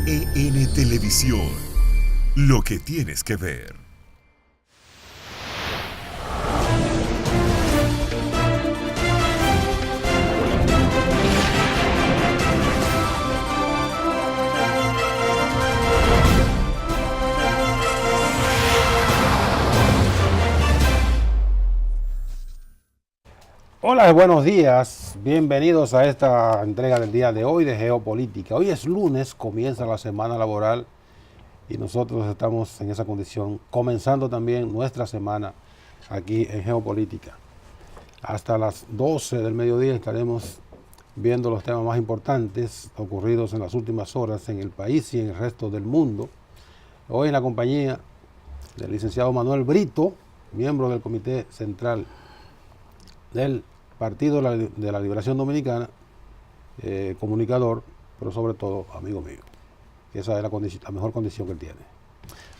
NTN Televisión, lo que tienes que ver. Hola, buenos días. Bienvenidos a esta entrega del día de hoy de Geopolítica. Hoy es lunes, comienza la semana laboral y nosotros estamos en esa condición, comenzando también nuestra semana aquí en Geopolítica. Hasta las 12 del mediodía estaremos viendo los temas más importantes ocurridos en las últimas horas en el país y en el resto del mundo. Hoy en la compañía del licenciado Manuel Brito, miembro del Comité Central del Partido de la Liberación Dominicana, comunicador, pero sobre todo amigo mío, que esa es la mejor condición que él tiene.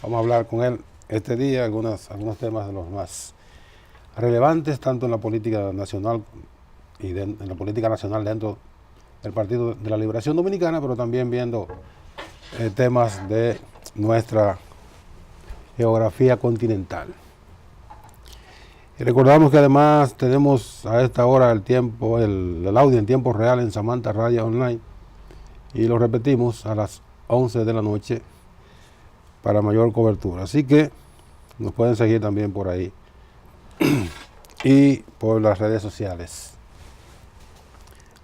Vamos a hablar con él este día algunos temas de los más relevantes, tanto en la política nacional y en la política nacional dentro del Partido de la Liberación Dominicana, pero también viendo temas de nuestra geografía continental. Y recordamos que además tenemos a esta hora el audio en tiempo real en Samantha Radio Online y lo repetimos a las 11 de la noche para mayor cobertura. Así que nos pueden seguir también por ahí y por las redes sociales.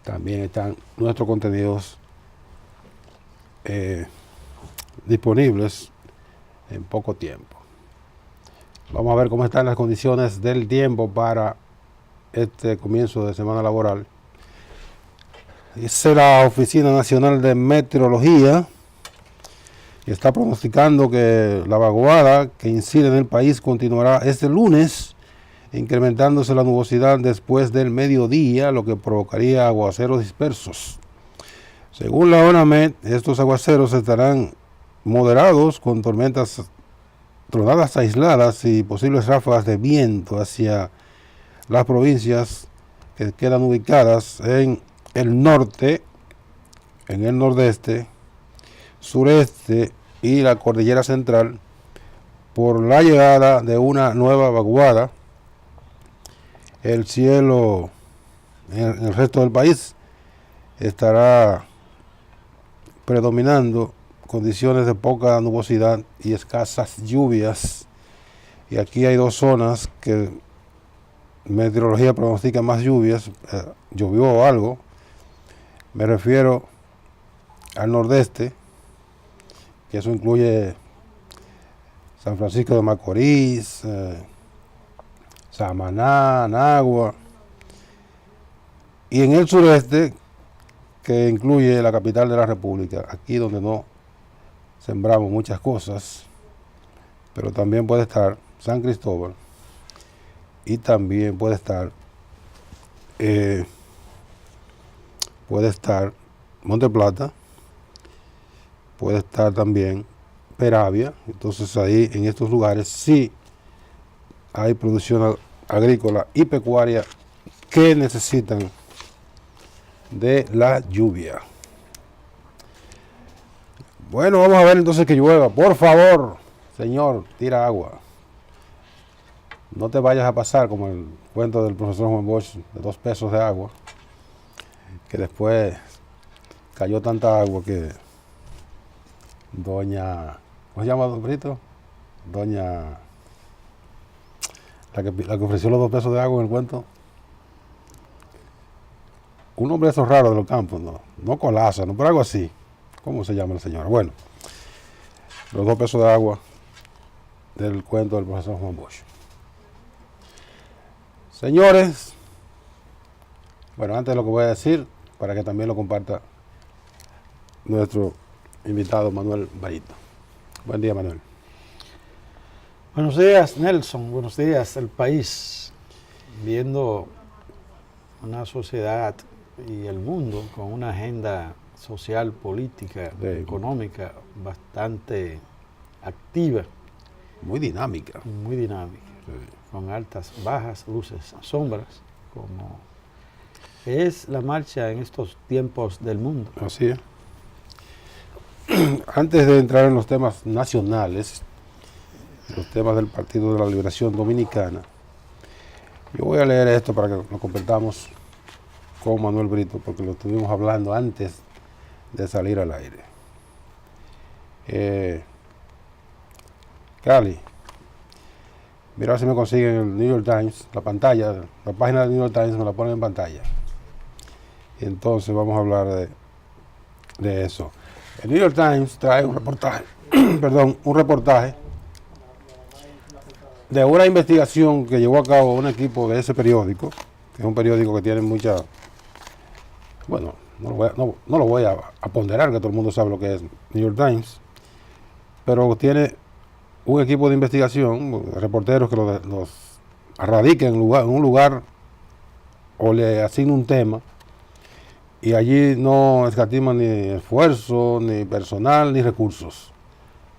También están nuestros contenidos disponibles en poco tiempo. Vamos a ver cómo están las condiciones del tiempo para este comienzo de semana laboral. Dice la Oficina Nacional de Meteorología que está pronosticando que la vaguada que incide en el país continuará este lunes, incrementándose la nubosidad después del mediodía, lo que provocaría aguaceros dispersos. Según la ONAMED, estos aguaceros estarán moderados con tronadas aisladas y posibles ráfagas de viento hacia las provincias que quedan ubicadas en el norte, en el nordeste, sureste y la cordillera central por la llegada de una nueva vaguada. El cielo en el resto del país estará predominando condiciones de poca nubosidad y escasas lluvias, y aquí hay dos zonas que meteorología pronostica más lluvias. Llovió algo, me refiero al nordeste, que eso incluye San Francisco de Macorís, Samaná, Nagua, y en el sureste, que incluye la capital de la República, aquí donde no sembramos muchas cosas, pero también puede estar San Cristóbal y también puede estar Monte Plata, puede estar también Peravia. Entonces ahí en estos lugares sí hay producción agrícola y pecuaria que necesitan de la lluvia. Bueno, vamos a ver entonces que llueva. Por favor, señor, tira agua. No te vayas a pasar como el cuento del profesor Juan Bosch de 2 pesos de agua, que después cayó tanta agua que doña, ¿cómo se llama, don Brito? Doña, la que ofreció los 2 pesos de agua en el cuento. Un hombre de esos raros de los campos, no Colaza, no, pero algo así. ¿Cómo se llama la señora? Bueno, los 2 pesos de agua del cuento del profesor Juan Bosch. Señores, bueno, antes de lo que voy a decir, para que también lo comparta nuestro invitado Manuel Brito. Buen día, Manuel. Buenos días, Nelson. Buenos días, el país. Viendo una sociedad y el mundo con una agenda social, política, económica bastante activa. Muy dinámica. Muy dinámica. Sí. Con altas, bajas, luces, sombras, como es la marcha en estos tiempos del mundo. Así es. Antes de entrar en los temas nacionales, los temas del Partido de la Liberación Dominicana, yo voy a leer esto para que lo compartamos con Manuel Brito, porque lo estuvimos hablando antes de salir al aire. Cali, mira si me consiguen el New York Times, la pantalla, la página del New York Times me la ponen en pantalla. Y entonces vamos a hablar de eso. El New York Times trae un reportaje, un reportaje de una investigación que llevó a cabo un equipo de ese periódico, que es un periódico que tiene mucha, bueno, no lo voy a ponderar, que todo el mundo sabe lo que es New York Times, pero tiene un equipo de investigación, reporteros que los radiquen en un lugar o le asignan un tema, y allí no escatiman ni esfuerzo, ni personal, ni recursos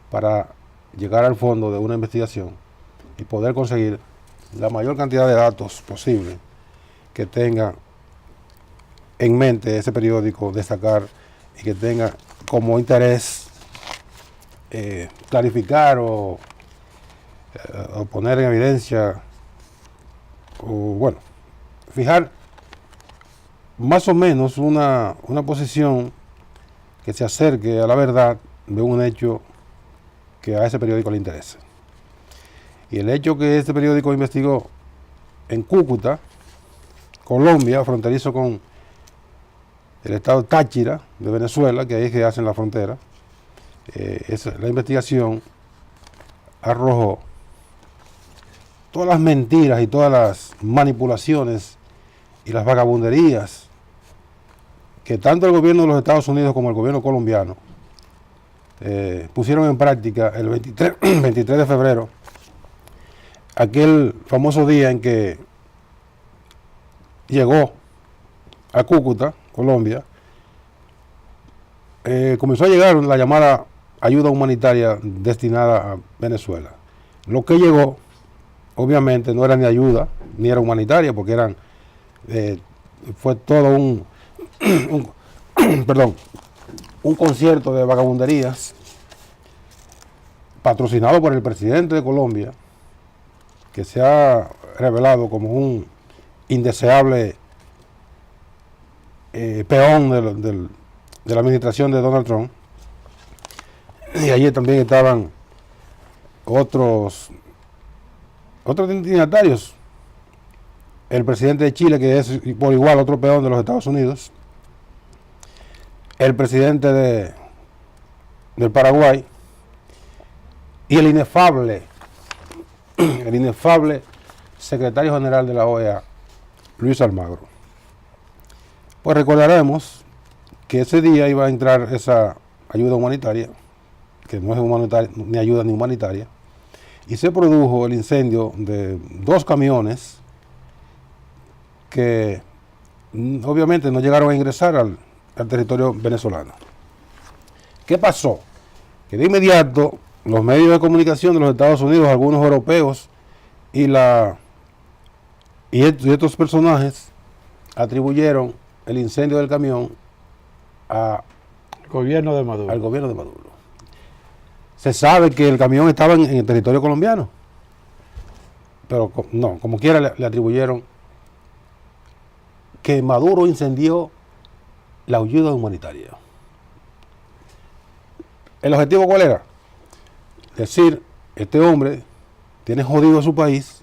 para llegar al fondo de una investigación y poder conseguir la mayor cantidad de datos posible que tenga en mente ese periódico destacar y que tenga como interés clarificar o poner en evidencia o bueno, fijar más o menos una posición que se acerque a la verdad de un hecho que a ese periódico le interese. Y el hecho que este periódico investigó en Cúcuta, Colombia, fronterizo con el estado Táchira de Venezuela, que ahí es que hacen la frontera, la investigación arrojó todas las mentiras y todas las manipulaciones y las vagabunderías que tanto el gobierno de los Estados Unidos como el gobierno colombiano pusieron en práctica el 23 de febrero, aquel famoso día en que llegó a Cúcuta, Colombia, comenzó a llegar la llamada ayuda humanitaria destinada a Venezuela. Lo que llegó, obviamente, no era ni ayuda, ni era humanitaria, porque fue todo un concierto de vagabunderías patrocinado por el presidente de Colombia, que se ha revelado como un indeseable peón de la administración de Donald Trump. Y allí también estaban otros dignatarios. El presidente de Chile, que es por igual otro peón de los Estados Unidos. El presidente del Paraguay. Y el inefable secretario general de la OEA, Luis Almagro. Pues recordaremos que ese día iba a entrar esa ayuda humanitaria, que no es humanitaria, ni ayuda ni humanitaria, y se produjo el incendio de 2 camiones que obviamente no llegaron a ingresar al territorio venezolano. ¿Qué pasó? Que de inmediato los medios de comunicación de los Estados Unidos, algunos europeos y estos personajes atribuyeron el incendio del camión al gobierno de Maduro. Se sabe que el camión estaba en el territorio colombiano, pero no, como quiera le atribuyeron que Maduro incendió la ayuda humanitaria. ¿El objetivo cuál era? Decir, este hombre tiene jodido a su país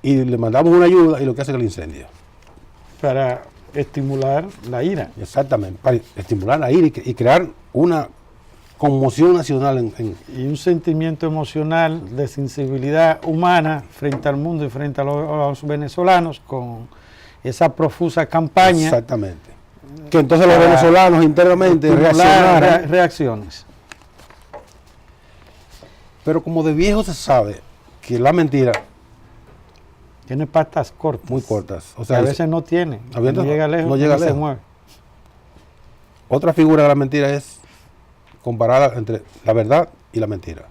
y le mandamos una ayuda y lo que hace es que le incendia. Para estimular la ira. Exactamente, para estimular la ira y crear una conmoción nacional. Y un sentimiento emocional de sensibilidad humana frente al mundo y frente a los venezolanos con esa profusa campaña. Exactamente. Que entonces los venezolanos internamente reaccionaran. Reacciones. Pero como de viejo se sabe que la mentira tiene patas cortas. Muy cortas. O sea, a veces no tiene. No llega lejos. No llega lejos. Se mueve. Otra figura de la mentira es comparada entre la verdad y la mentira.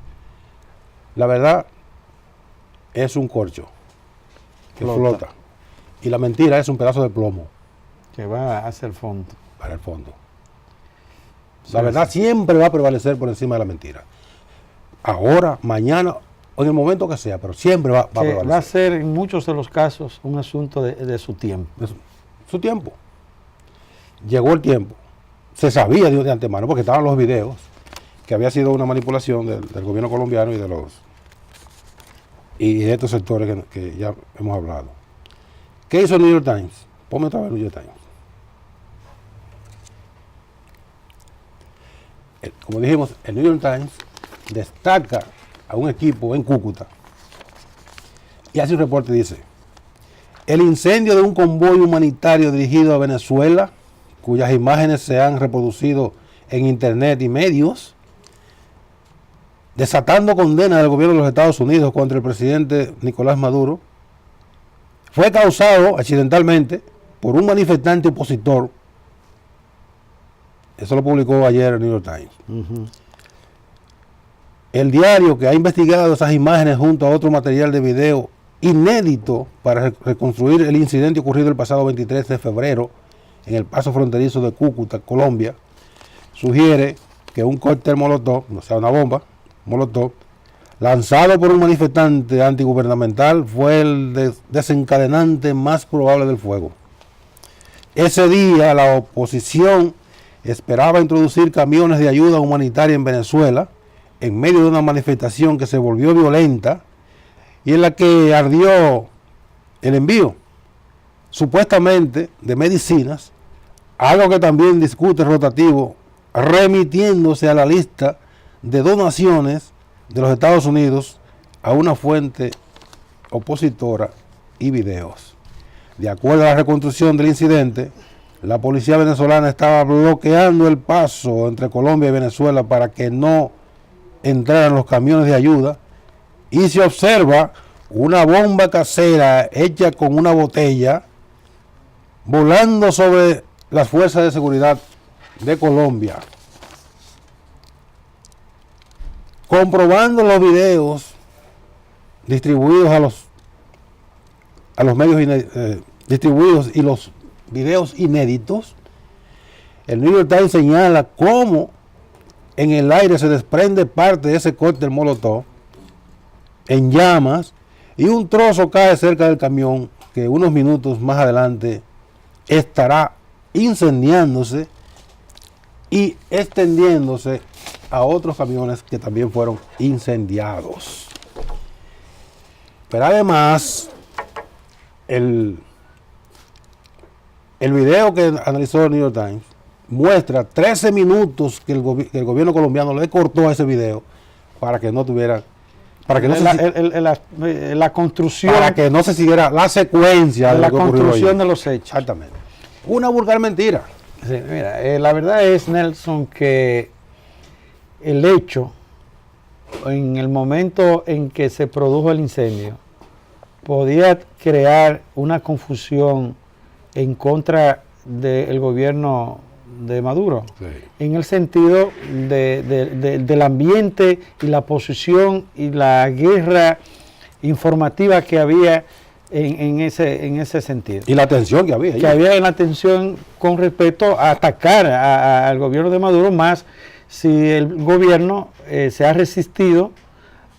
La verdad es un corcho que flota. Y la mentira es un pedazo de plomo que va hacia el fondo. Para el fondo. La verdad siempre va a prevalecer por encima de la mentira. Ahora, mañana, o en el momento que sea, pero siempre va a prevalecer. Va a ser en muchos de los casos un asunto de su tiempo. Su tiempo. Llegó el tiempo. Se sabía de antemano, porque estaban los videos, que había sido una manipulación del gobierno colombiano y de estos sectores que ya hemos hablado. ¿Qué hizo el New York Times? Ponme otra vez el New York Times. Como dijimos, el New York Times destaca a un equipo en Cúcuta y hace un reporte y dice: el incendio de un convoy humanitario dirigido a Venezuela, cuyas imágenes se han reproducido en internet y medios, desatando condena del gobierno de los Estados Unidos contra el presidente Nicolás Maduro, fue causado accidentalmente por un manifestante opositor. Eso lo publicó ayer el New York Times. El diario, que ha investigado esas imágenes junto a otro material de video inédito para reconstruir el incidente ocurrido el pasado 23 de febrero en el paso fronterizo de Cúcuta, Colombia, sugiere que un cóctel molotov, o sea, una bomba molotov, lanzado por un manifestante antigubernamental, fue el desencadenante más probable del fuego. Ese día la oposición esperaba introducir camiones de ayuda humanitaria en Venezuela en medio de una manifestación que se volvió violenta y en la que ardió el envío, supuestamente, de medicinas, algo que también discute rotativo, remitiéndose a la lista de donaciones de los Estados Unidos a una fuente opositora y videos. De acuerdo a la reconstrucción del incidente, la policía venezolana estaba bloqueando el paso entre Colombia y Venezuela para que no entraran los camiones de ayuda, y se observa una bomba casera hecha con una botella volando sobre las fuerzas de seguridad de Colombia. Comprobando los videos distribuidos a los medios distribuidos y los videos inéditos, el New York Times señala cómo en el aire se desprende parte de ese cóctel molotov en llamas y un trozo cae cerca del camión que unos minutos más adelante estará incendiándose y extendiéndose a otros camiones que también fueron incendiados. Pero además, el video que analizó el New York Times muestra 13 minutos que el gobierno colombiano le cortó a ese video para que no tuviera, para que no la construcción, para que no se siguiera la secuencia de la lo que ocurrió construcción ahí. de los hechos. Exactamente. Una vulgar mentira. Sí, mira, la verdad es, Nelson, que el hecho, en el momento en que se produjo el incendio, podía crear una confusión en contra del gobierno de Maduro, Sí. en el sentido del ambiente y la posición y la guerra informativa que había en ese sentido. Y la tensión que había. Que había en la tensión con respecto a atacar al gobierno de Maduro, más si el gobierno se ha resistido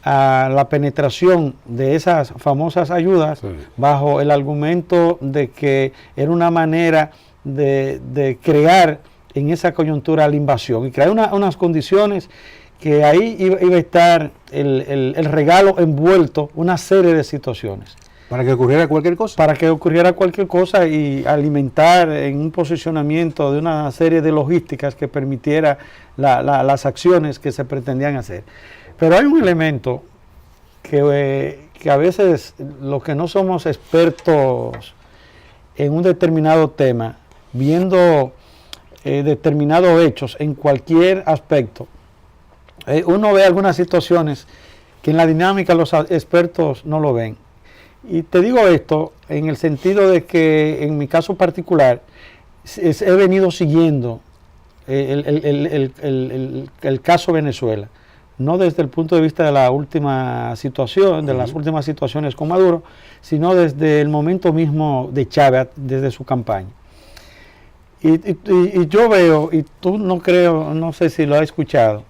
a la penetración de esas famosas ayudas, sí, bajo el argumento de que era una manera de crear en esa coyuntura la invasión y crear unas condiciones que ahí iba a estar el regalo envuelto, una serie de situaciones. Para que ocurriera cualquier cosa. Para que ocurriera cualquier cosa y alimentar en un posicionamiento de una serie de logísticas que permitiera las acciones que se pretendían hacer. Pero hay un elemento que a veces los que no somos expertos en un determinado tema, viendo determinados hechos en cualquier aspecto, uno ve algunas situaciones que en la dinámica los expertos no lo ven. Y te digo esto en el sentido de que en mi caso particular he venido siguiendo el caso Venezuela, no desde el punto de vista de la última situación, de las últimas situaciones con Maduro, sino desde el momento mismo de Chávez, desde su campaña. Y yo veo, y tú no creo, no sé si lo has escuchado,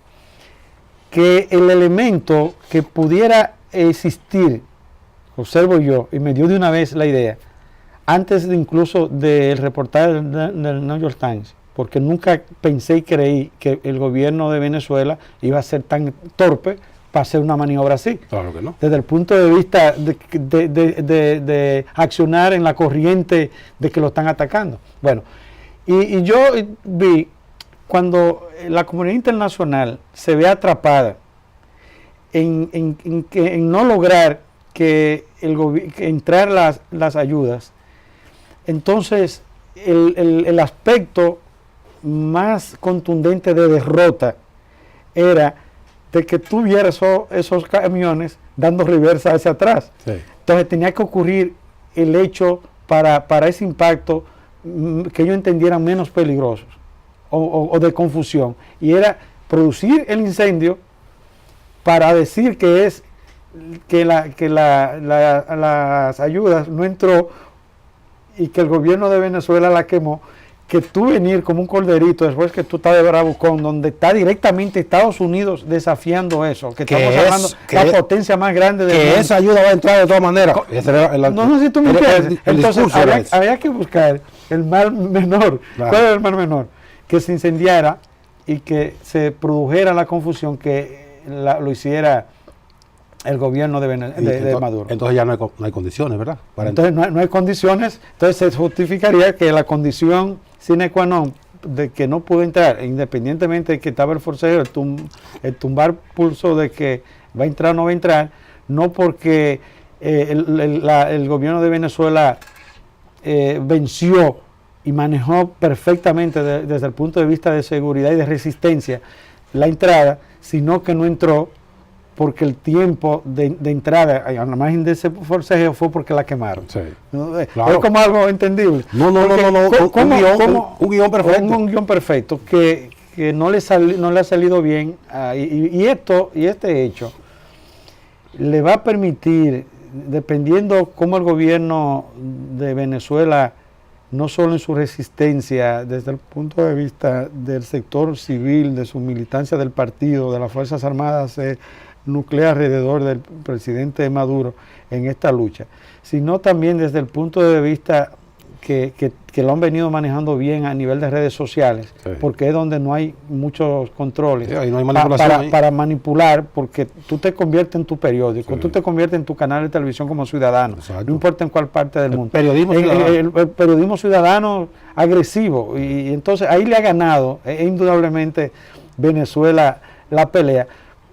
que el elemento que pudiera existir, observo yo, y me dio de una vez la idea, antes de incluso del reportaje del New York Times, porque nunca pensé y creí que el gobierno de Venezuela iba a ser tan torpe para hacer una maniobra así. Claro que no. Desde el punto de vista de accionar en la corriente de que lo están atacando. Bueno, y yo vi cuando la comunidad internacional se ve atrapada en no lograr que entrar las ayudas, entonces el aspecto más contundente de derrota era de que tuviera esos camiones dando reversa hacia atrás. Sí. Entonces tenía que ocurrir el hecho para ese impacto que ellos entendieran menos peligrosos o de confusión, y era producir el incendio para decir que las ayudas no entró y que el gobierno de Venezuela la quemó, que tú venir como un corderito después que tú estás de Bravucón, donde está directamente Estados Unidos desafiando eso, que estamos hablando de la potencia más grande del mundo. Que esa ayuda va a entrar de todas maneras. No sé si tú me entiendes. Entonces había que buscar el mal menor. Claro. ¿Cuál era el mal menor? Que se incendiara y que se produjera la confusión que lo hiciera el gobierno de Maduro. Entonces ya no hay condiciones, ¿verdad? Entonces no hay condiciones, entonces se justificaría que la condición sine qua non de que no pudo entrar, independientemente de que estaba el forcejeo, el tumbar pulso de que va a entrar o no va a entrar, no porque el gobierno de Venezuela venció y manejó perfectamente desde el punto de vista de seguridad y de resistencia la entrada, sino que no entró porque el tiempo de entrada, a la margen de ese forcejeo, fue porque la quemaron. Sí. Claro. Es como algo entendible. No. Un guión perfecto. Un guión perfecto que no le ha salido bien. Y este hecho le va a permitir, dependiendo cómo el gobierno de Venezuela, no solo en su resistencia desde el punto de vista del sector civil, de su militancia del partido, de las Fuerzas Armadas, nuclea alrededor del presidente Maduro en esta lucha, sino también desde el punto de vista que lo han venido manejando bien a nivel de redes sociales, sí, porque es donde no hay muchos controles, sí, ahí no hay manipulación para manipular, porque tú te conviertes en tu periódico, sí, tú te conviertes en tu canal de televisión como ciudadano, exacto, no importa en cuál parte del mundo. El periodismo ciudadano agresivo, y entonces ahí le ha ganado indudablemente Venezuela la pelea,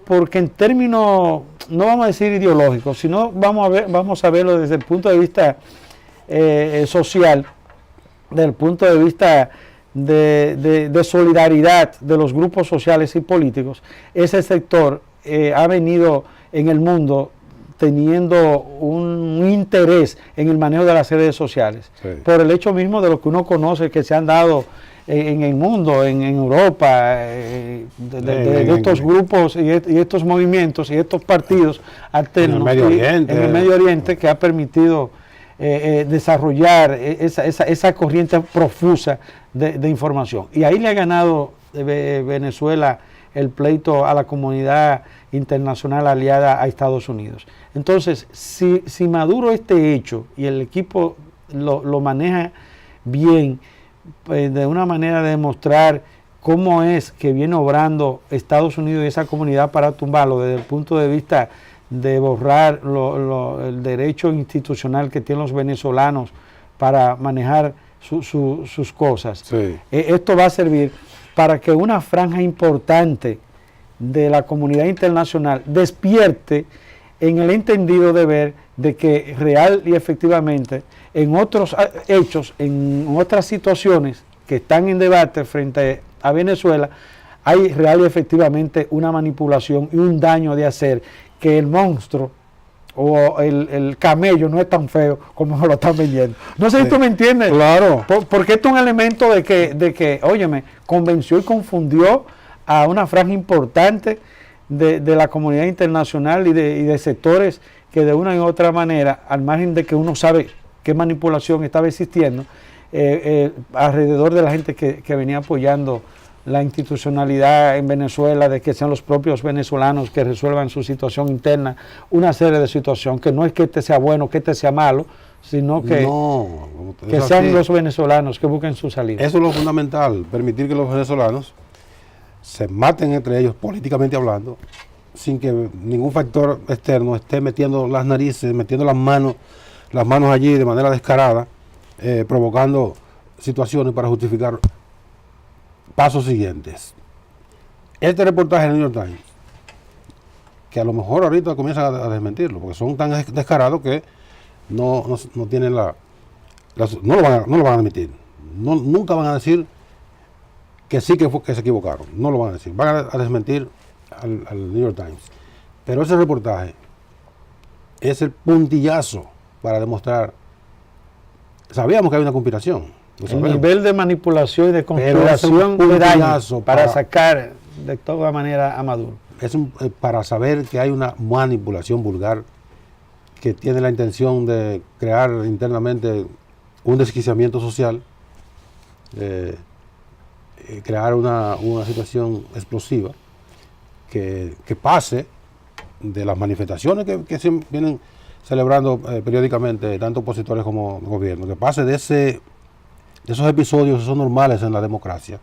porque en términos, no vamos a decir ideológicos, sino vamos a verlo desde el punto de vista social, desde el punto de vista de solidaridad de los grupos sociales y políticos. Ese sector ha venido en el mundo teniendo un interés en el manejo de las redes sociales, sí, por el hecho mismo de lo que uno conoce que se han dado en el mundo, en Europa, de estos grupos y estos movimientos y estos partidos alternos en el Medio Oriente, que ha permitido desarrollar esa corriente profusa de información. Y ahí le ha ganado Venezuela el pleito a la comunidad internacional aliada a Estados Unidos. Entonces, si Maduro este hecho y el equipo lo maneja bien, de una manera de demostrar cómo es que viene obrando Estados Unidos y esa comunidad para tumbarlo desde el punto de vista de borrar el derecho institucional que tienen los venezolanos para manejar sus cosas. Sí. Esto va a servir para que una franja importante de la comunidad internacional despierte en el entendido de ver de que real y efectivamente en otros hechos, en otras situaciones que están en debate frente a Venezuela, hay real y efectivamente una manipulación y un daño de hacer, que el monstruo o el camello no es tan feo como lo están vendiendo. No sé si tú me entiendes. Claro. Porque esto es un elemento de que, óyeme, convenció y confundió a una franja importante de la comunidad internacional y de sectores que de una u otra manera, al margen de que uno sabe qué manipulación estaba existiendo, alrededor de la gente que venía apoyando la institucionalidad en Venezuela, de que sean los propios venezolanos que resuelvan su situación interna, una serie de situaciones, que no es que este sea bueno, que este sea malo, sino que sean los venezolanos que busquen su salida. Eso es lo fundamental, permitir que los venezolanos se maten entre ellos, políticamente hablando, sin que ningún factor externo esté metiendo las narices, metiendo las manos allí de manera descarada, provocando situaciones para justificar pasos siguientes. Este reportaje del New York Times, que a lo mejor ahorita comienzan a desmentirlo, porque son tan descarados que no tienen no lo van a admitir. Nunca van a decir que sí que se equivocaron. No lo van a decir. Van a desmentir al New York Times. Pero ese reportaje es el puntillazo para demostrar. Sabíamos que hay una conspiración. El nivel de manipulación y de conspiración de daño para sacar de toda manera a Maduro. Es para saber que hay una manipulación vulgar que tiene la intención de crear internamente un desquiciamiento social, crear una situación explosiva que pase de las manifestaciones que se vienen celebrando periódicamente tanto opositores como gobierno, que pase de esos episodios que son normales en la democracia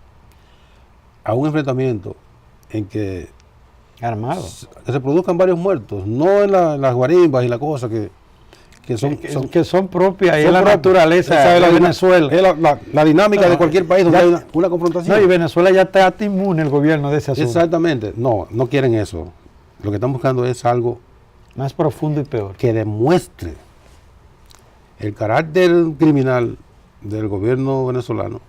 a un enfrentamiento en que se produzcan varios muertos, no en las guarimbas y la cosa que son propias y es la naturaleza de Venezuela. Es la dinámica de cualquier país donde hay una confrontación. No, y Venezuela ya está inmune el gobierno de ese asunto. Exactamente, no quieren eso. Lo que están buscando es algo más profundo y peor, que demuestre el carácter criminal del gobierno venezolano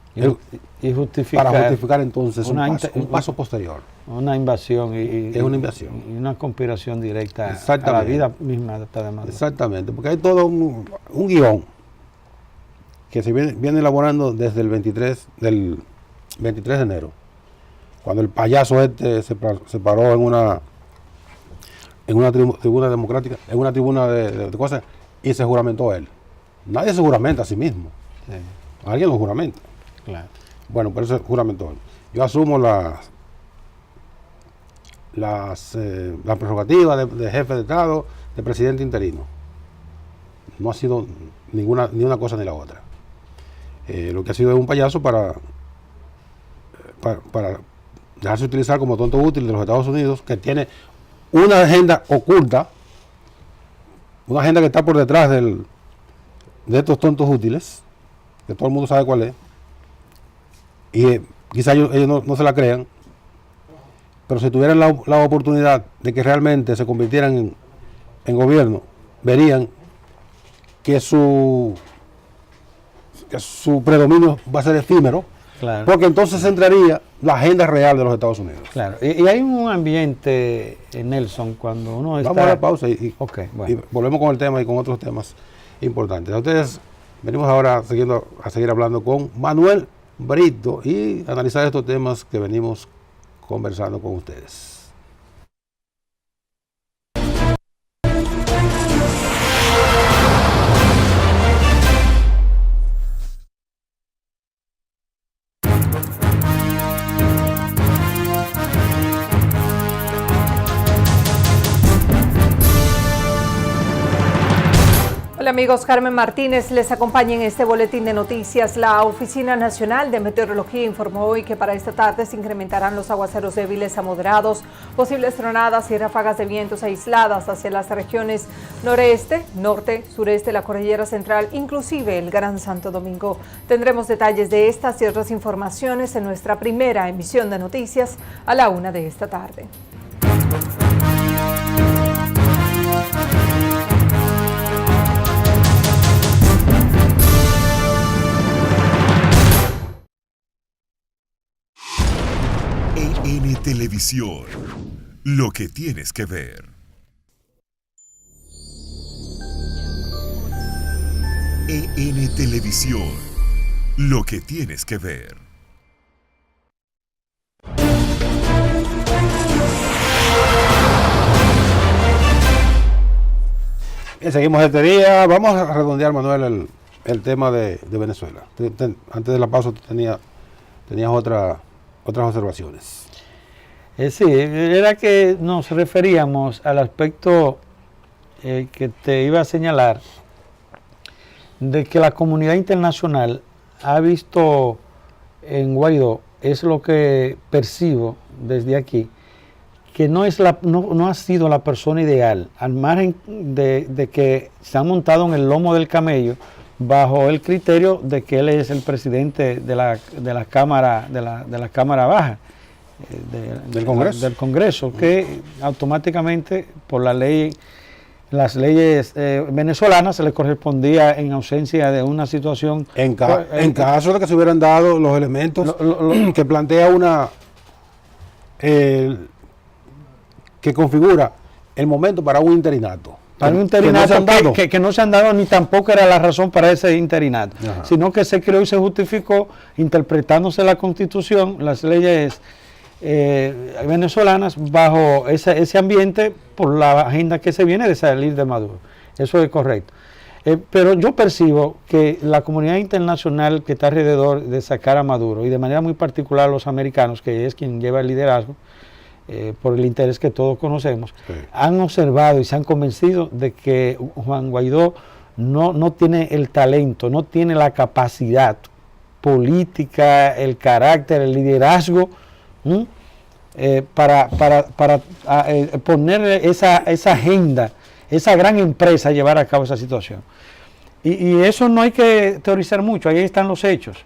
y justificar, para justificar entonces un paso posterior. Una invasión es una invasión y una conspiración directa a la vida misma de Maduro. Exactamente, porque hay todo un guión que se viene elaborando desde el 23 de enero, cuando el payaso se paró en una tribuna democrática, en una tribuna de cosas, y se juramentó él. Nadie se juramenta a sí mismo. Sí. Alguien lo juramenta. Claro. Bueno, pero ese juramento. Yo asumo la prerrogativa de jefe de Estado, de presidente interino. No ha sido ni una cosa ni la otra. Lo que ha sido es un payaso para dejarse utilizar como tonto útil de los Estados Unidos, que tiene una agenda oculta, una agenda que está por detrás de estos tontos útiles, que todo el mundo sabe cuál es, y quizá ellos no se la crean, pero si tuvieran la oportunidad de que realmente se convirtieran en gobierno, verían que su predominio va a ser efímero, claro, porque entonces entraría la agenda real de los Estados Unidos. Claro, y hay un ambiente, Nelson, cuando uno está... Vamos a la pausa y bueno, y volvemos con el tema y con otros temas importantes. Entonces, venimos ahora a seguir hablando con Manuel Brito y analizar estos temas que venimos conversando con ustedes. Hola amigos, Carmen Martínez les acompaña en este boletín de noticias. La Oficina Nacional de Meteorología informó hoy que para esta tarde se incrementarán los aguaceros débiles a moderados, posibles tronadas y ráfagas de vientos aisladas hacia las regiones noreste, norte, sureste, la cordillera central, inclusive el Gran Santo Domingo. Tendremos detalles de estas y otras informaciones en nuestra primera emisión de noticias a la 1 de esta tarde. EN Televisión, lo que tienes que ver. EN Televisión, lo que tienes que ver. Seguimos este día. Vamos a redondear, Manuel, el tema de Venezuela. Antes de la pausa tenías otras observaciones. Sí, era que nos referíamos al aspecto que te iba a señalar, de que la comunidad internacional ha visto en Guaidó, es lo que percibo desde aquí, que no ha sido la persona ideal, al margen de que se ha montado en el lomo del camello bajo el criterio de que él es el presidente de la Cámara Baja del Congreso, que automáticamente por las leyes venezolanas se le correspondía, en ausencia de una situación, en caso de que se hubieran dado los elementos que plantea que configura el momento para un interinato. Para un interinato que no se han dado, ni tampoco era la razón para ese interinato. Ajá. Sino que se creó y se justificó interpretándose la Constitución, las leyes venezolanas, bajo ese ambiente, por la agenda que se viene de salir de Maduro. Eso es correcto. Pero yo percibo que la comunidad internacional que está alrededor de sacar a Maduro, y de manera muy particular los americanos, que es quien lleva el liderazgo, por el interés que todos conocemos, sí, han observado y se han convencido de que Juan Guaidó no tiene el talento, no tiene la capacidad política, el carácter, el liderazgo para poner esa agenda, esa gran empresa, a llevar a cabo esa situación. Y eso no hay que teorizar mucho, ahí están los hechos.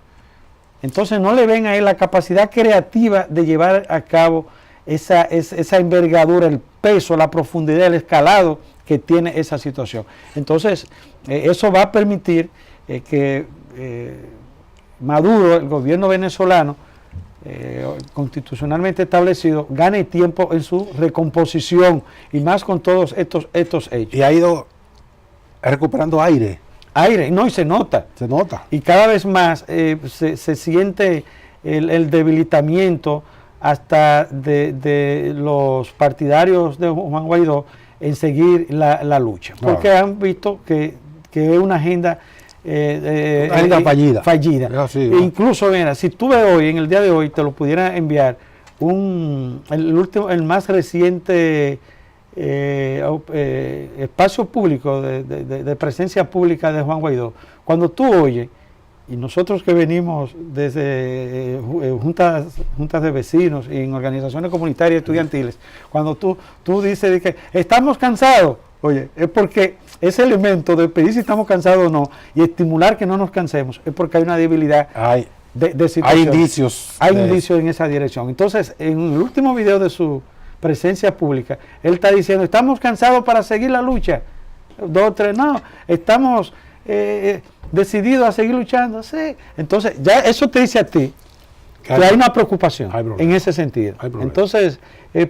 Entonces no le ven a él la capacidad creativa de llevar a cabo esa envergadura, el peso, la profundidad, el escalado que tiene esa situación. Entonces, eso va a permitir que Maduro, el gobierno venezolano, constitucionalmente establecido, gane tiempo en su recomposición, y más con todos estos hechos. Y ha ido recuperando aire, no, y se nota. Y cada vez más se siente el debilitamiento hasta de los partidarios de Juan Guaidó en seguir la lucha, porque han visto que es una agenda fallida. Sí, incluso, mira, si tú ves hoy, en el día de hoy, te lo pudiera enviar el más reciente espacio público de presencia pública de Juan Guaidó. Cuando tú oyes, y nosotros que venimos desde juntas de vecinos y en organizaciones comunitarias estudiantiles, cuando tú dices de que estamos cansados, oye, es porque ese elemento de pedir si estamos cansados o no, y estimular que no nos cansemos, es porque hay una debilidad de situación. Hay indicios en esa dirección. Entonces, en el último video de su presencia pública, él está diciendo, estamos cansados para seguir la lucha. 2 o 3, no, estamos decididos a seguir luchando. Sí. Entonces, ya eso te dice a ti que hay una preocupación en ese sentido. Entonces,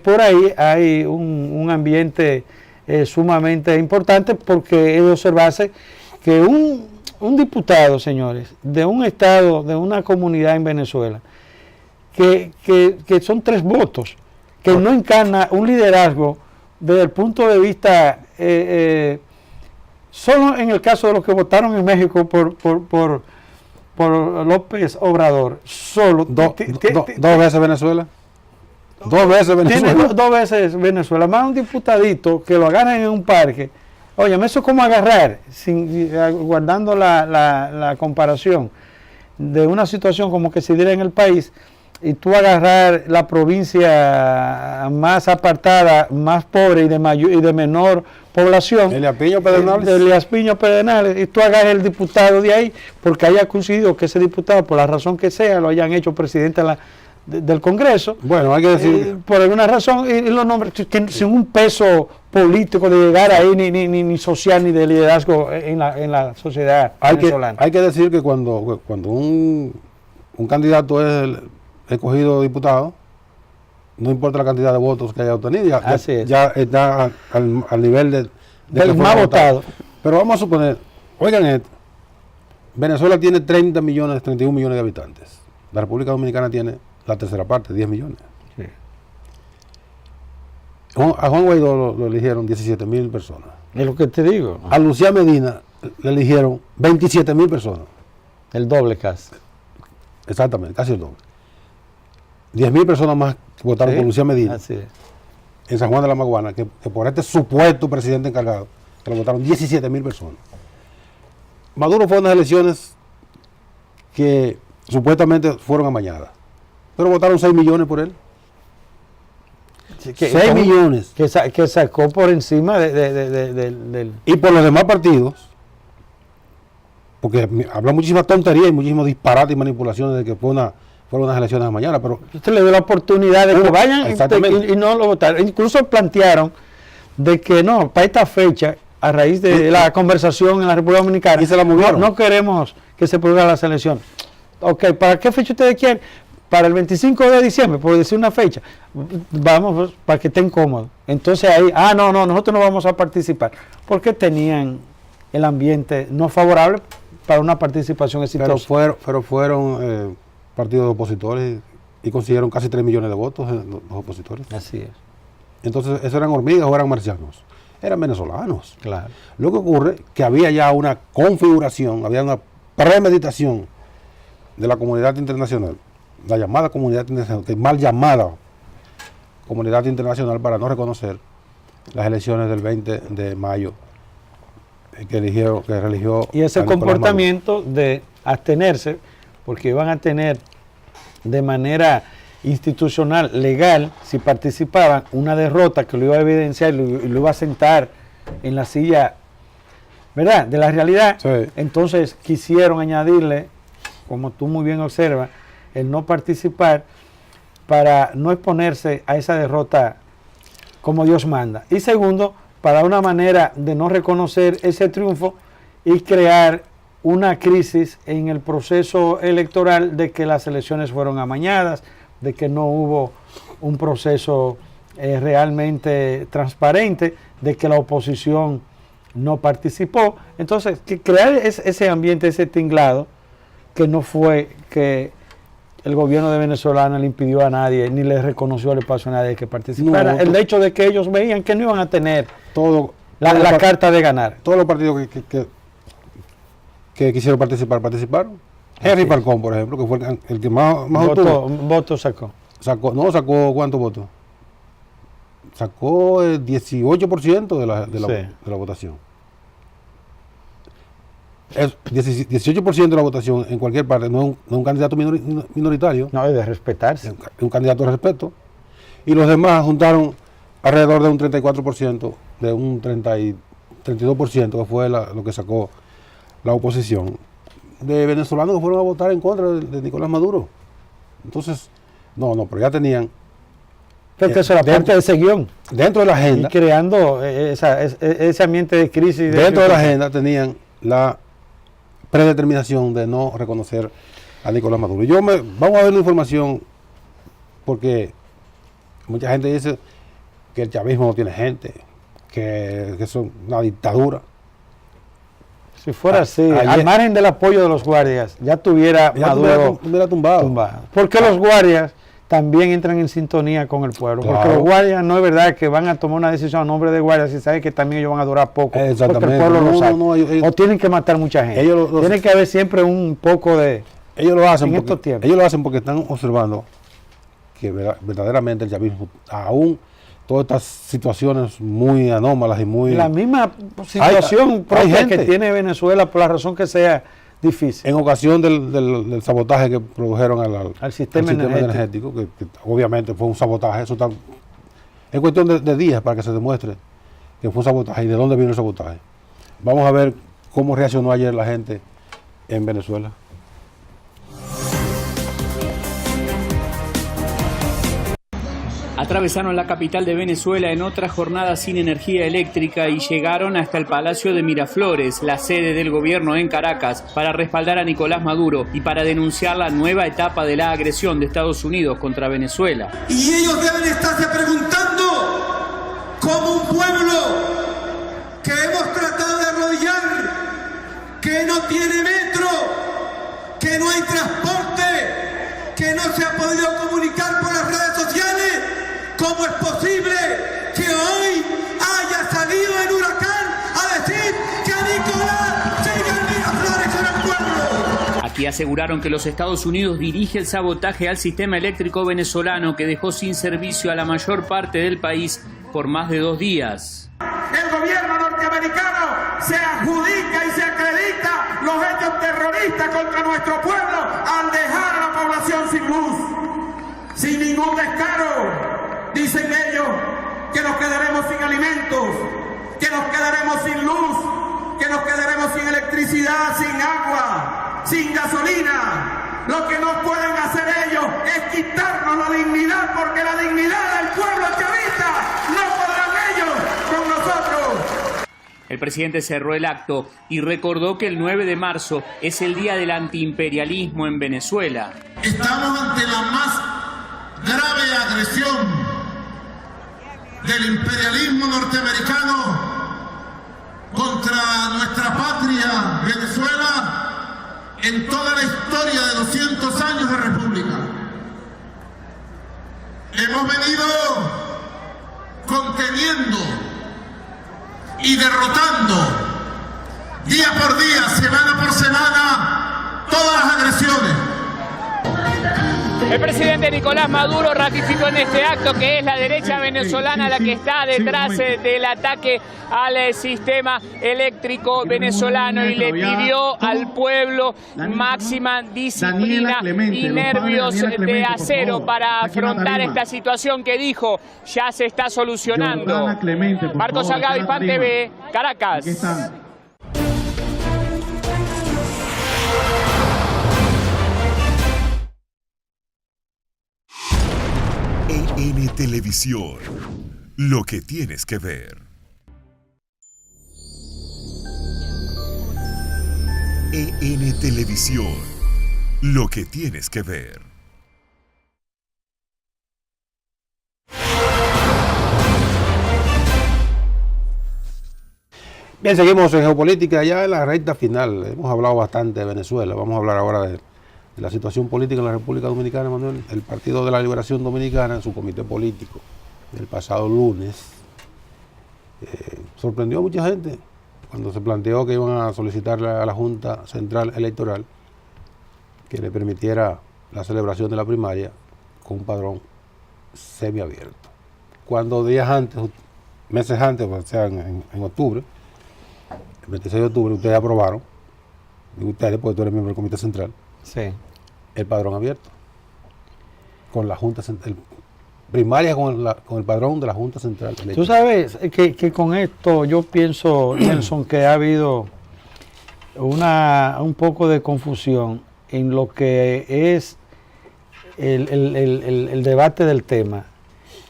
por ahí hay un ambiente sumamente importante, porque es de observarse que un diputado, señores, de un estado, de una comunidad en Venezuela, que son 3 votos, que no encarna un liderazgo desde el punto de vista, solo en el caso de los que votaron en México por López Obrador, solo. ¿Dos veces Venezuela? 2 veces Venezuela. Tiene 2 veces Venezuela, más un diputadito que lo agarran en un parque. Oye, eso es como agarrar, guardando la comparación de una situación como que se diera en el país, y tú agarrar la provincia más apartada, más pobre y de menor población, Elías Piño Pedernales, y tú agarras el diputado de ahí, porque haya coincidido que ese diputado, por la razón que sea, lo hayan hecho presidente del Congreso. Bueno, hay que decir, por alguna razón, y los nombres, sin un peso político de llegar ahí, ni social, ni de liderazgo en la sociedad venezolana. Hay que decir que cuando un candidato es escogido diputado, no importa la cantidad de votos que haya obtenido, ya está al nivel del más votado. Pero vamos a suponer, oigan esto, Venezuela tiene 31 millones de habitantes, la República Dominicana tiene la tercera parte, 10 millones. Sí. A Juan Guaidó lo eligieron 17,000 personas. Es lo que te digo. A Lucía Medina le eligieron 27,000 personas. El doble casi. Exactamente, casi el doble. 10,000 personas más votaron por Lucía Medina Así es. en San Juan de la Maguana, que por este supuesto presidente encargado, que lo votaron 17,000 personas. Maduro fue unas elecciones que supuestamente fueron amañadas, pero votaron 6 millones por él. 6 millones. Que sacó por encima del... Y por los demás partidos, porque habla muchísima tontería y muchísimo disparate y manipulaciones de que fueron unas elecciones de mañana, pero Usted le dio la oportunidad de que vayan y no lo votaron. Incluso plantearon de que no, para esta fecha, a raíz de la conversación en la República Dominicana, y se la movieron. no queremos que se produzca la selección. Ok, ¿para qué fecha ustedes quieren? Para el 25 de diciembre, por decir una fecha. Vamos, para que estén cómodos. Entonces ahí, no, nosotros no vamos a participar. Porque tenían el ambiente no favorable para una participación exitosa. Pero fueron partidos opositores y consiguieron casi 3 millones de votos los opositores. Así es. Entonces, ¿eso eran hormigas o eran marcianos? Eran venezolanos. Claro. Lo que ocurre es que había ya una configuración, había una premeditación de la comunidad internacional, la llamada comunidad internacional, que es mal llamada comunidad internacional, para no reconocer las elecciones del 20 de mayo que religió y ese a Nicolás comportamiento de abstenerse, porque iban a tener de manera institucional, legal, si participaban, una derrota que lo iba a evidenciar y lo iba a sentar en la silla, ¿verdad?, de la realidad. Sí. Entonces quisieron añadirle, como tú muy bien observas, el no participar para no exponerse a esa derrota como Dios manda. Y segundo, para una manera de no reconocer ese triunfo y crear una crisis en el proceso electoral de que las elecciones fueron amañadas, de que no hubo un proceso realmente transparente, de que la oposición no participó. Entonces, que crear ese ambiente, ese tinglado, que no fue que el gobierno de Venezuela le impidió a nadie, ni le reconoció el espacio a nadie que participara. No, el hecho de que ellos veían que no iban a tener la carta de ganar. Todos los partidos que quisieron participaron. Henry Falcón, por ejemplo, que fue el que más votos sacó. Sacó ¿cuántos votos? Sacó el 18% de la votación. Es 18% de la votación en cualquier parte, no es un candidato minoritario. No, es de respetarse. Es un candidato de respeto. Y los demás juntaron alrededor de un 34%, de un 32%, que fue lo que sacó la oposición, de venezolanos que fueron a votar en contra de Nicolás Maduro. Entonces, pero ya tenían... Porque eso era parte de ese guión. Dentro de la agenda... Y creando ese ambiente de crisis. Dentro de la agenda tenían la predeterminación de no reconocer a Nicolás Maduro. Vamos a ver la información, porque mucha gente dice que el chavismo no tiene gente, que es una dictadura. Si fuera así, al margen del apoyo de los guardias, ya tuviera Maduro tuviera tumbado. Porque los guardias también entran en sintonía con el pueblo. Claro. Porque los guardias no es verdad que van a tomar una decisión a nombre de guardias y saben que también ellos van a durar poco. Porque el pueblo lo sabe. O tienen que matar mucha gente. Tiene que haber siempre un poco de... Ellos lo hacen porque están observando que verdaderamente el chavismo, aún todas estas situaciones muy anómalas y muy... La misma situación propia que tiene Venezuela, por la razón que sea difícil. En ocasión del sabotaje que produjeron al sistema energético, que obviamente fue un sabotaje, eso está, es cuestión de días para que se demuestre que fue un sabotaje y de dónde vino el sabotaje. Vamos a ver cómo reaccionó ayer la gente en Venezuela. Atravesaron la capital de Venezuela en otra jornada sin energía eléctrica y llegaron hasta el Palacio de Miraflores, la sede del gobierno en Caracas, para respaldar a Nicolás Maduro y para denunciar la nueva etapa de la agresión de Estados Unidos contra Venezuela. Y ellos deben estarse preguntando, como un pueblo que hemos tratado de arrodillar, que no tiene metro, que no hay transporte, que no se ha podido comunicar por las redes sociales, ¿cómo es posible que hoy haya salido en Huracán a decir que Nicolás sigue en Miraflores con el pueblo. Aquí aseguraron que los Estados Unidos dirige el sabotaje al sistema eléctrico venezolano que dejó sin servicio a la mayor parte del país por más de 2 días. El gobierno norteamericano se adjudica y se acredita los hechos terroristas contra nuestro pueblo al dejar a la población sin luz, sin ningún descaro. Dicen ellos que nos quedaremos sin alimentos, que nos quedaremos sin luz, que nos quedaremos sin electricidad, sin agua, sin gasolina. Lo que no pueden hacer ellos es quitarnos la dignidad, porque la dignidad del pueblo chavista no podrán ellos con nosotros. El presidente cerró el acto y recordó que el 9 de marzo es el día del antiimperialismo en Venezuela. Estamos ante la más grave agresión del imperialismo norteamericano contra nuestra patria Venezuela en toda la historia de 200 años de república. Hemos venido conteniendo y derrotando día por día, semana por semana, todas las agresiones. El presidente Nicolás Maduro ratificó en este acto que es la derecha venezolana la que está detrás del ataque al sistema eléctrico venezolano y le pidió al pueblo máxima disciplina y nervios de acero para afrontar esta situación que dijo ya se está solucionando. Marcos Salgado, Hispan TV, Caracas. EN Televisión, lo que tienes que ver. EN Televisión, lo que tienes que ver. Bien, seguimos en geopolítica ya en la recta final. Hemos hablado bastante de Venezuela. Vamos a hablar ahora de la situación política en la República Dominicana, Manuel. El Partido de la Liberación Dominicana, en su comité político, el pasado lunes, sorprendió a mucha gente cuando se planteó que iban a solicitarle a la Junta Central Electoral que le permitiera la celebración de la primaria con un padrón semiabierto. Cuando días antes, meses antes, o sea, en octubre, el 26 de octubre, ustedes aprobaron, y ustedes, porque tú eres miembro del comité central, Sí. el padrón abierto, con la Junta Central, primaria con el padrón de la Junta Central Electoral. Tú sabes que con esto yo pienso, Nelson, que ha habido un poco de confusión en lo que es el debate del tema,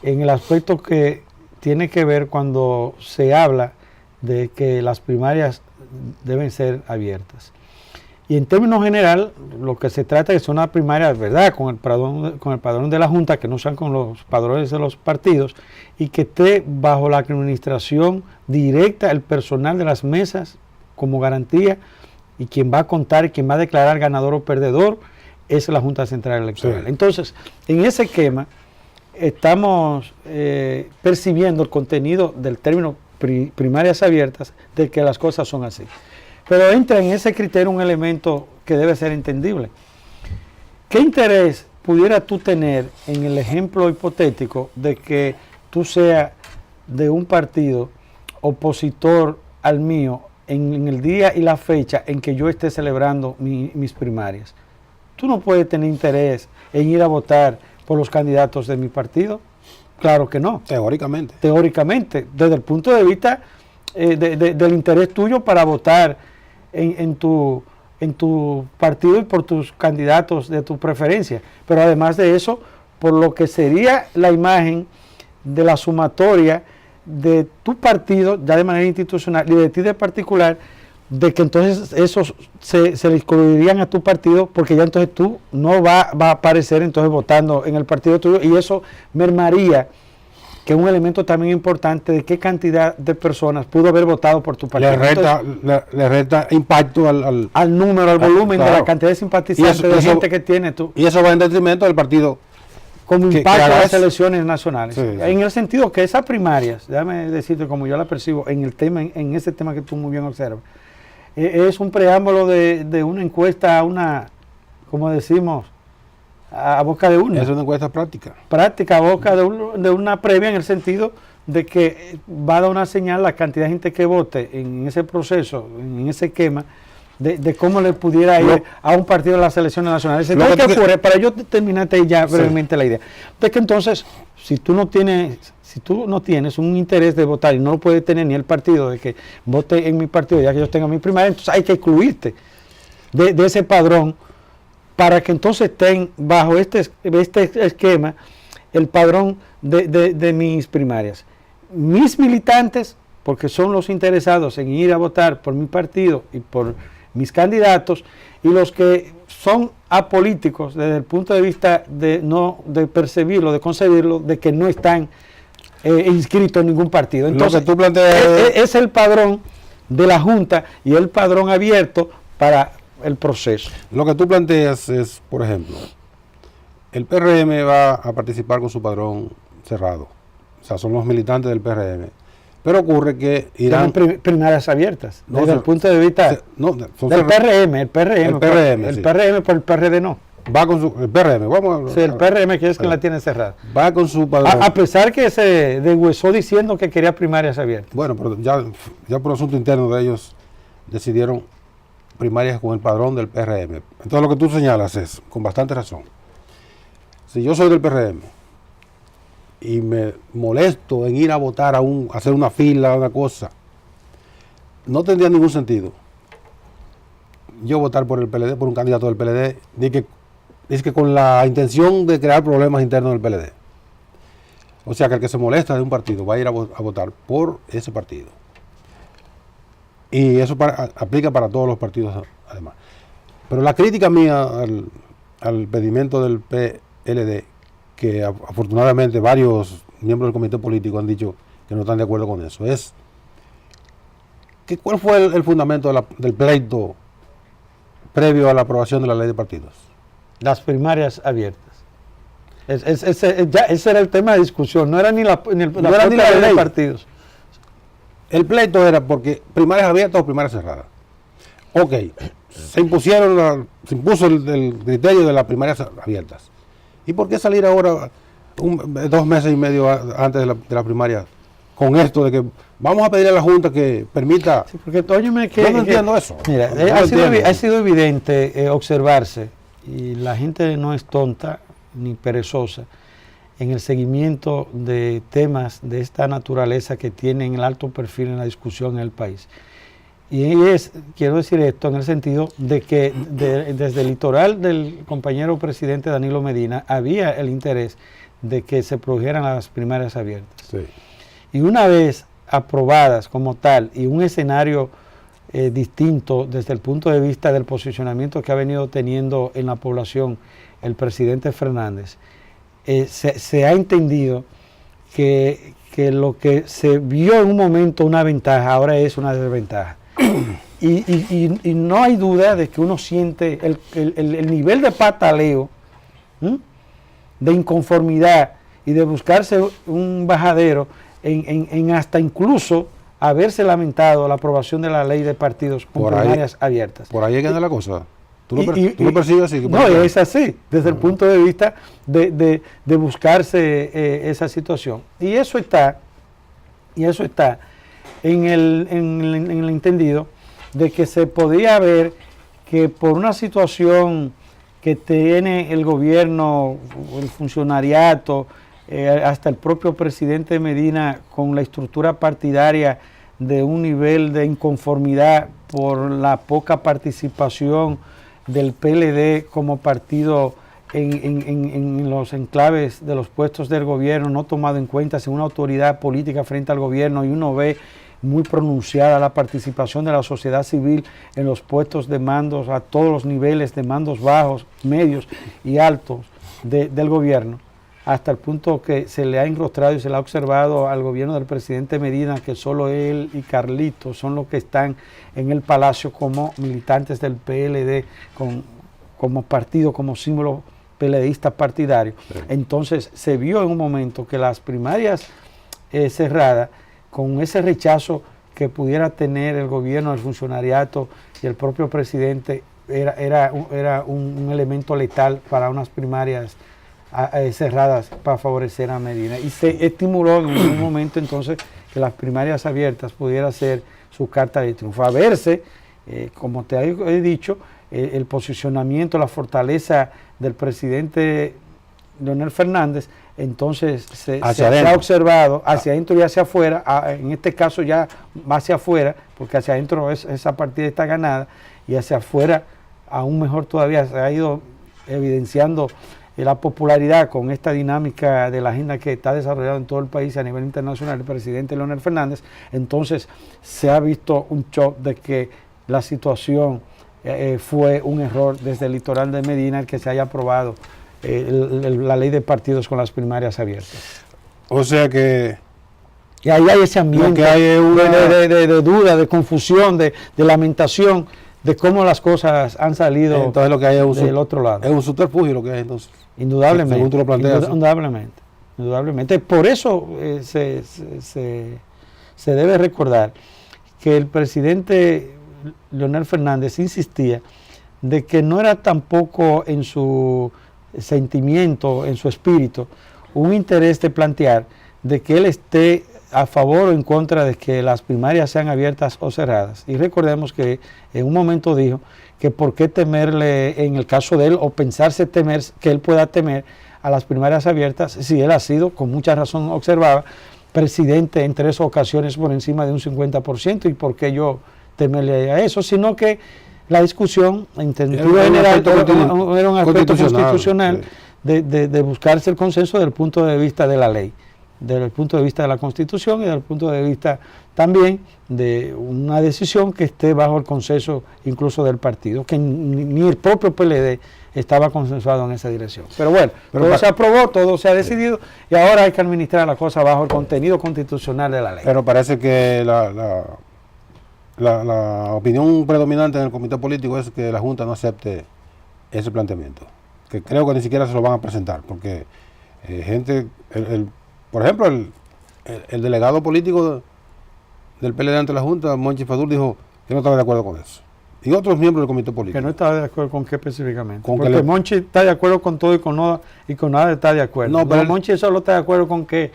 en el aspecto que tiene que ver cuando se habla de que las primarias deben ser abiertas. Y en términos general, lo que se trata es que son unas primarias, ¿verdad?, con el padrón de la Junta, que no sean con los padrones de los partidos, y que esté bajo la administración directa el personal de las mesas como garantía, y quien va a contar y quien va a declarar ganador o perdedor es la Junta Central Electoral. Sí. Entonces, en ese esquema, estamos percibiendo el contenido del término primarias abiertas, de que las cosas son así. Pero entra en ese criterio un elemento que debe ser entendible. ¿Qué interés pudiera tú tener en el ejemplo hipotético de que tú seas de un partido opositor al mío en el día y la fecha en que yo esté celebrando mis primarias? Tú no puedes tener interés en ir a votar por los candidatos de mi partido. Claro que no. Teóricamente. Teóricamente, desde el punto de vista del interés tuyo para votar en tu partido y por tus candidatos de tu preferencia. Pero además de eso, por lo que sería la imagen de la sumatoria de tu partido, ya de manera institucional, y de ti de particular, de que entonces esos se le excluirían a tu partido, porque ya entonces tú no va a aparecer entonces votando en el partido tuyo, y eso mermaría, que es un elemento también importante, de qué cantidad de personas pudo haber votado por tu partido. Le resta impacto al número, al volumen, claro, de la cantidad de simpatizantes, de gente que tiene tú. Y eso va en detrimento del partido como que impacto a haga las eso. elecciones nacionales. Sí, sí. En el sentido que esas primarias, déjame decirte como yo la percibo en el tema, en ese tema que tú muy bien observas, es un preámbulo de una encuesta a una, como decimos, a boca de urna. Es una encuesta práctica. Práctica a boca de una previa, en el sentido de que va a dar una señal la cantidad de gente que vote en ese proceso, en ese esquema, de cómo le pudiera ir a un partido de las elecciones nacionales. Entonces, ¿qué ocurre? Para yo terminarte ya brevemente la idea. De que entonces, si tú no tienes un interés de votar y no lo puede tener ni el partido, de que vote en mi partido ya que yo tenga mi primaria, entonces hay que excluirte de ese padrón para que entonces estén bajo este esquema el padrón de mis primarias. Mis militantes, porque son los interesados en ir a votar por mi partido y por mis candidatos, y los que son apolíticos desde el punto de vista de percibirlo, de concebirlo, de que no están inscritos en ningún partido. Entonces, lo que tú planteas es el padrón de la Junta y el padrón abierto para el proceso. Lo que tú planteas es, por ejemplo, el PRM va a participar con su padrón cerrado. O sea, son los militantes del PRM. Pero ocurre que irán... Tienen primarias abiertas, No, desde el punto de vista del PRM, el PRM por el PRD no. Va con su... El PRM, vamos a... Sí, el PRM que es quien la tiene cerrada. Va con su padrón. A pesar que se deshuesó diciendo que quería primarias abiertas. Bueno, pero ya por asunto interno de ellos decidieron primarias con el padrón del PRM. Entonces lo que tú señalas es, con bastante razón, si yo soy del PRM y me molesto en ir a votar hacer una fila, una cosa, no tendría ningún sentido yo votar por el PLD, por un candidato del PLD, es que con la intención de crear problemas internos del PLD. O sea que el que se molesta de un partido va a ir a votar por ese partido. Y eso aplica para todos los partidos además. Pero la crítica mía al pedimento del PLD, que afortunadamente varios miembros del comité político han dicho que no están de acuerdo con eso, es que ¿cuál fue el fundamento del pleito previo a la aprobación de la ley de partidos? Las primarias abiertas. Ese era el tema de discusión, no era ni la ley de partidos. El pleito era porque primarias abiertas o primarias cerradas. Ok, se impuso el criterio de las primarias abiertas. ¿Y por qué salir ahora 2 meses y medio antes de la primaria con esto de que vamos a pedir a la Junta que permita? Sí, porque óyeme yo no entiendo eso. Mira, ha sido evidente observarse, y la gente no es tonta ni perezosa, en el seguimiento de temas de esta naturaleza que tienen el alto perfil en la discusión en el país. Y quiero decir esto en el sentido de que desde el litoral del compañero presidente Danilo Medina había el interés de que se produjeran las primarias abiertas. Sí. Y una vez aprobadas como tal y un escenario distinto desde el punto de vista del posicionamiento que ha venido teniendo en la población el presidente Fernández, se ha entendido que lo que se vio en un momento una ventaja, ahora es una desventaja. Y no hay duda de que uno siente el nivel de pataleo, de inconformidad y de buscarse un bajadero en hasta incluso haberse lamentado la aprobación de la ley de partidos con primarias abiertas. Por ahí es que anda la cosa. ¿Tú lo percibes así? No, es así, desde el punto de vista de buscarse esa situación. Y eso está en el entendido de que se podía ver que por una situación que tiene el gobierno, el funcionariato, hasta el propio presidente Medina, con la estructura partidaria de un nivel de inconformidad por la poca participación del PLD como partido en los enclaves de los puestos del gobierno, no tomado en cuenta sin una autoridad política frente al gobierno, y uno ve muy pronunciada la participación de la sociedad civil en los puestos de mandos a todos los niveles, de mandos bajos, medios y altos del gobierno, hasta el punto que se le ha enrostrado y se le ha observado al gobierno del presidente Medina que solo él y Carlitos son los que están en el palacio como militantes del PLD, como partido, como símbolo peledeístas partidarios. Sí. Entonces se vio en un momento que las primarias cerradas, con ese rechazo que pudiera tener el gobierno, el funcionariato y el propio presidente, era un elemento letal para unas primarias cerradas para favorecer a Medina. Y se estimuló en un momento entonces que las primarias abiertas pudiera ser su carta de triunfo. A verse, como te he dicho, el posicionamiento, la fortaleza del presidente Leonel Fernández, entonces se ha observado hacia adentro y hacia afuera, en este caso ya hacia afuera, porque hacia adentro esa partida está ganada, y hacia afuera aún mejor todavía se ha ido evidenciando la popularidad con esta dinámica de la agenda que está desarrollada en todo el país a nivel internacional el presidente Leonel Fernández. Entonces se ha visto un shock de que la situación fue un error desde el litoral de Medina el que se haya aprobado la ley de partidos con las primarias abiertas. O sea que... Y ahí hay ese ambiente de duda, de confusión, de lamentación, de cómo las cosas han salido. Entonces lo que hay es del otro lado. Es un subterfugio lo que hay entonces. Indudablemente. Según tú lo planteas. Indudablemente. Por eso se debe recordar que el presidente Leonel Fernández insistía de que no era tampoco en su sentimiento, en su espíritu, un interés de plantear de que él esté a favor o en contra de que las primarias sean abiertas o cerradas. Y recordemos que en un momento dijo que por qué temerle en el caso de él, o pensarse temer, que él pueda temer a las primarias abiertas, si él ha sido, con mucha razón observaba, presidente en 3 ocasiones por encima de un 50%, y por qué yo temerle a eso, sino que la discusión en sentido general era un aspecto constitucional sí. de buscarse el consenso desde el punto de vista de la ley, desde el punto de vista de la Constitución y desde el punto de vista también de una decisión que esté bajo el consenso incluso del partido, que ni el propio PLD estaba consensuado en esa dirección. Pero bueno, todo se aprobó, todo se ha decidido y ahora hay que administrar la cosa bajo el contenido constitucional de la ley. Pero parece que la opinión predominante en el comité político es que la Junta no acepte ese planteamiento, que creo que ni siquiera se lo van a presentar, porque por ejemplo, el delegado político del PLD ante la Junta, Monchi Fadul, dijo que no estaba de acuerdo con eso. Y otros miembros del comité político. Que no estaba de acuerdo con qué específicamente. Porque Monchi está de acuerdo con todo y con nada está de acuerdo. No, pero Monchi solo está de acuerdo con que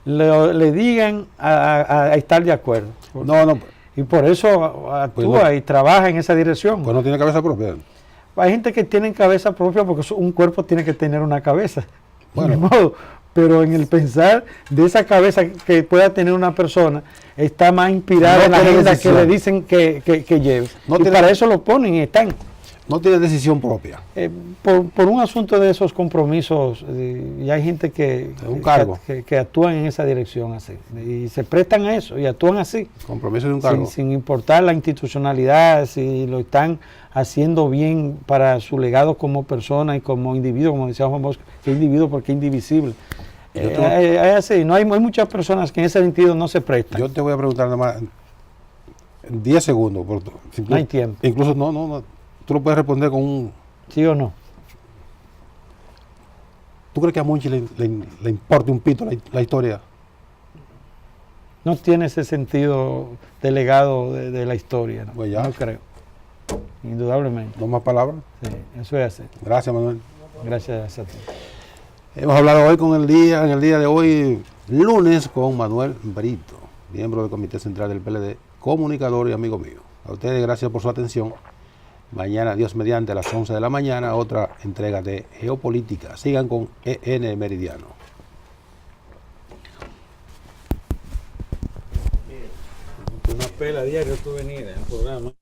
le digan a estar de acuerdo. No. Y por eso actúa y trabaja en esa dirección. Pues no tiene cabeza propia. Hay gente que tiene cabeza propia porque un cuerpo tiene que tener una cabeza. Bueno. De modo. Pero en el pensar de esa cabeza que pueda tener una persona, está más inspirada en la agenda que le dicen que lleve. Y para eso lo ponen y están. No tiene decisión propia. Por un asunto de esos compromisos, y hay gente que actúan en esa dirección así. Y se prestan a eso y actúan así. Compromiso de un cargo. Sin importar la institucionalidad, si lo están haciendo bien para su legado como persona y como individuo, como decía Juan Bosco, que individuo porque es indivisible. Hay muchas personas que en ese sentido no se prestan. Yo te voy a preguntar nada más en 10 segundos. No hay tiempo. Incluso no. Tú lo puedes responder con un... ¿Sí o no? ¿Tú crees que a Monchi le importe un pito la historia? No tiene ese sentido de legado de la historia. ¿No? Pues ya. No creo. Indudablemente. ¿No más palabras? Sí, eso es así. Gracias, Manuel. Gracias a ti. Hemos hablado hoy en el día de hoy, lunes, con Manuel Brito, miembro del Comité Central del PLD, comunicador y amigo mío. A ustedes gracias por su atención. Mañana, Dios mediante, a las 11 de la mañana, otra entrega de Geopolítica. Sigan con EN Meridiano. Una pela diario tú venías en el programa.